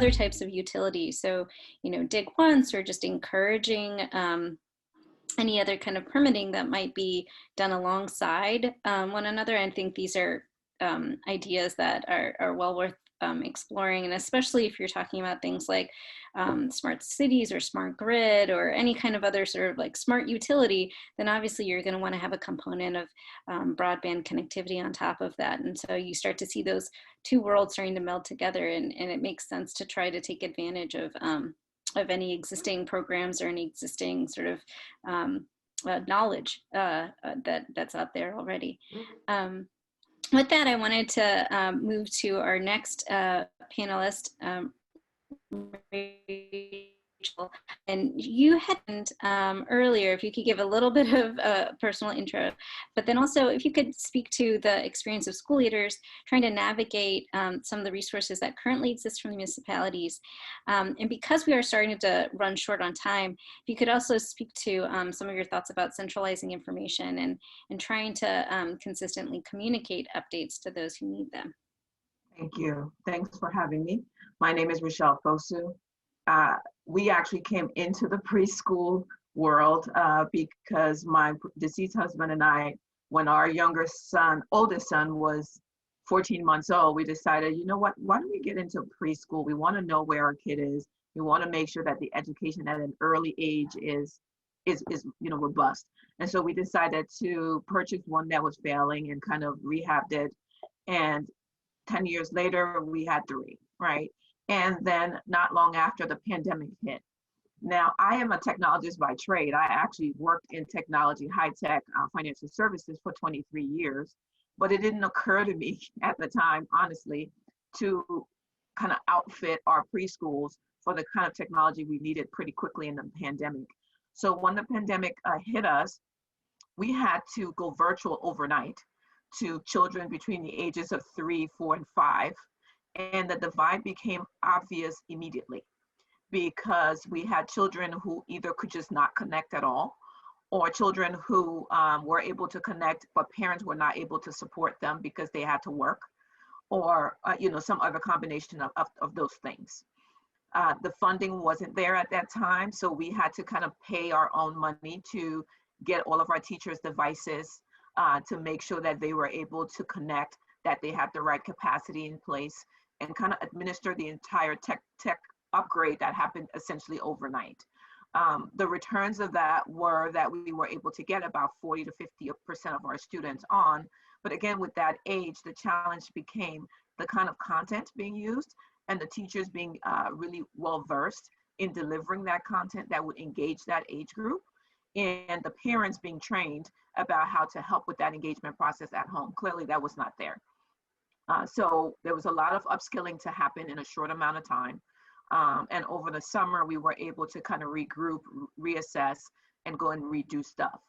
other types of utility. So, dig once, or just encouraging any other kind of permitting that might be done alongside one another. I think these are ideas that are well worth exploring, and especially if you're talking about things like smart cities or smart grid or any kind of other sort of like smart utility, then obviously you're going to want to have a component of broadband connectivity on top of that. And so you start to see those two worlds starting to meld together, and it makes sense to try to take advantage of any existing programs or any existing sort of knowledge that's out there already. With that, I wanted to move to our next panelist, Rachel. And you had earlier, if you could give a little bit of a personal intro, but then also if you could speak to the experience of school leaders trying to navigate some of the resources that currently exist from the municipalities. And because we are starting to run short on time, if you could also speak to some of your thoughts about centralizing information and trying to consistently communicate updates to those who need them. Thank you. Thanks for having me. My name is Rochelle Fosu. We actually came into the preschool world because my deceased husband and I, when our oldest son was 14 months old, we decided, you know what, why don't we get into preschool? We want to know where our kid is. We want to make sure that the education at an early age is robust. And so we decided to purchase one that was failing and kind of rehabbed it. And 10 years later, we had 3, right? And then not long after, the pandemic hit. Now, I am a technologist by trade. I actually worked in technology, high-tech financial services for 23 years, but it didn't occur to me at the time, honestly, to kind of outfit our preschools for the kind of technology we needed pretty quickly in the pandemic. So when the pandemic hit us, we had to go virtual overnight to children between the ages of 3, 4, and 5. And the divide became obvious immediately because we had children who either could just not connect at all, or children who were able to connect, but parents were not able to support them because they had to work, or some other combination of those things. The funding wasn't there at that time, so we had to kind of pay our own money to get all of our teachers' devices to make sure that they were able to connect, that they had the right capacity in place, and kind of administer the entire tech upgrade that happened essentially overnight. The returns of that were that we were able to get about 40 to 50% of our students on. But again, with that age, the challenge became the kind of content being used and the teachers being really well versed in delivering that content that would engage that age group, and the parents being trained about how to help with that engagement process at home. Clearly that was not there. So there was a lot of upskilling to happen in a short amount of time. And over the summer, we were able to kind of regroup, reassess, and go and redo stuff.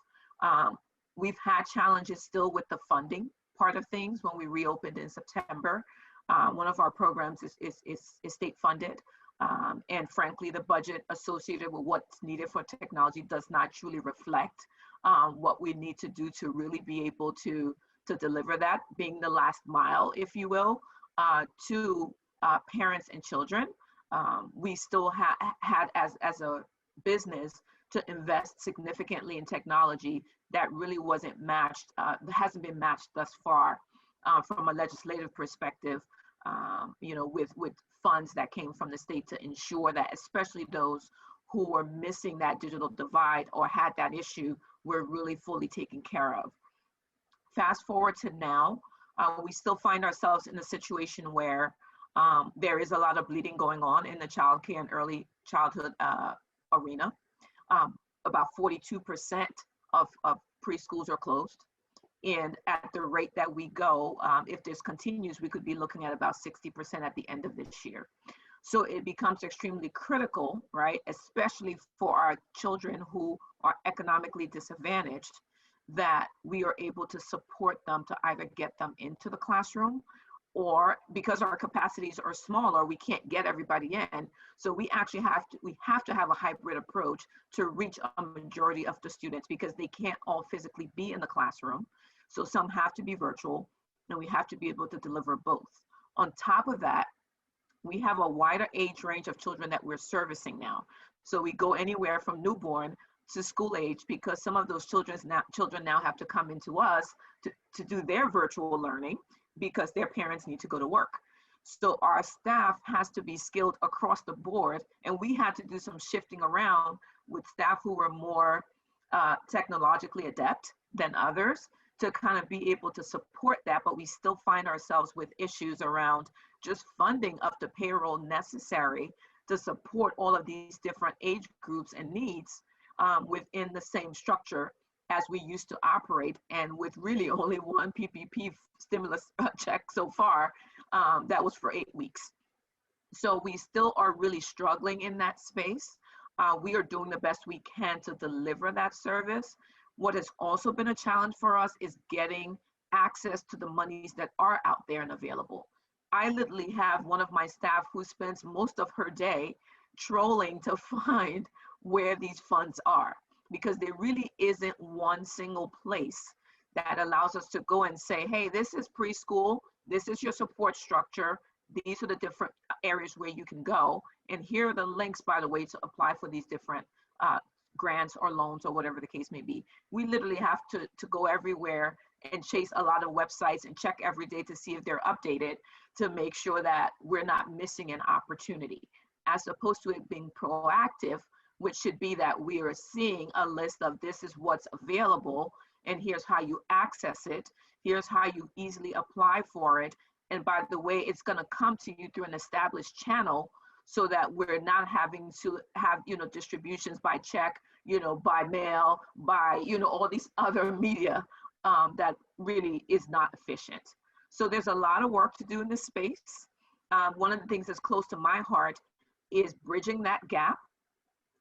We've had challenges still with the funding part of things when we reopened in September. One of our programs is state funded. And frankly, the budget associated with what's needed for technology does not truly reflect what we need to do to really be able to deliver that, being the last mile, if you will, to parents and children. We still had as a business to invest significantly in technology that really wasn't matched, hasn't been matched thus far from a legislative perspective, with funds that came from the state to ensure that especially those who were missing that digital divide or had that issue were really fully taken care of. Fast forward to now, we still find ourselves in a situation where there is a lot of bleeding going on in the childcare and early childhood arena. About 42% of preschools are closed. And at the rate that we go, if this continues, we could be looking at about 60% at the end of this year. So it becomes extremely critical, right, especially for our children who are economically disadvantaged, that we are able to support them to either get them into the classroom, or because our capacities are smaller, we can't get everybody in. So we actually have to have a hybrid approach to reach a majority of the students because they can't all physically be in the classroom. So some have to be virtual, and we have to be able to deliver both. On top of that, we have a wider age range of children that we're servicing now. So we go anywhere from newborn to school age, because some of those children now have to come into us to do their virtual learning because their parents need to go to work. So our staff has to be skilled across the board, and we had to do some shifting around with staff who were more technologically adept than others to kind of be able to support that, but we still find ourselves with issues around just funding of the payroll necessary to support all of these different age groups and needs within the same structure as we used to operate, and with really only one PPP stimulus check so far that was for 8 weeks. So we still are really struggling in that space. We are doing the best we can to deliver that service. What has also been a challenge for us is getting access to the monies that are out there and available. I literally have one of my staff who spends most of her day trolling to find where these funds are, because there really isn't one single place that allows us to go and say, hey, this is preschool, this is your support structure, these are the different areas where you can go, and here are the links, by the way, to apply for these different grants or loans or whatever the case may be. We literally have to go everywhere and chase a lot of websites and check every day to see if they're updated, to make sure that we're not missing an opportunity, as opposed to it being proactive, which should be that we are seeing a list of this is what's available, and here's how you access it, here's how you easily apply for it, and by the way, it's going to come to you through an established channel, so that we're not having to have, distributions by check, by mail, by, all these other media that really is not efficient. So there's a lot of work to do in this space. One of the things that's close to my heart is bridging that gap.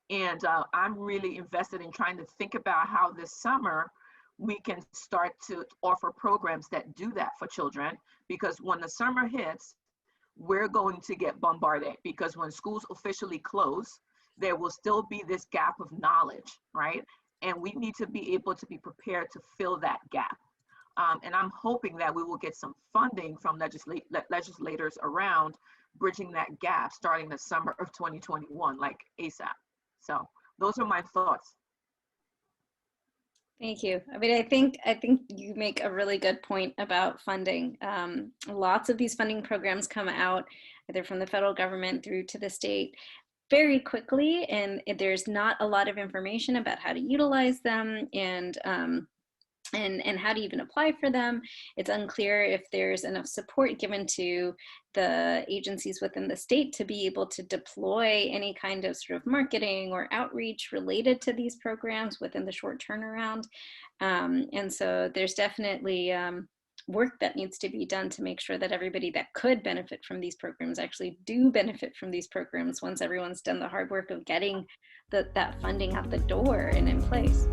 And I'm really invested in trying to think about how this summer we can start to offer programs that do that for children, because when the summer hits, we're going to get bombarded, because when schools officially close, there will still be this gap of knowledge, right? And we need to be able to be prepared to fill that gap. And I'm hoping that we will get some funding from legislators around bridging that gap starting the summer of 2021, like ASAP. So those are my thoughts. Thank you. I mean, I think you make a really good point about funding. Lots of these funding programs come out either from the federal government through to the state very quickly, and there's not a lot of information about how to utilize them and how to even apply for them. It's unclear if there's enough support given to the agencies within the state to be able to deploy any kind of sort of marketing or outreach related to these programs within the short turnaround. And so there's definitely work that needs to be done to make sure that everybody that could benefit from these programs actually do benefit from these programs once everyone's done the hard work of getting that funding out the door and in place.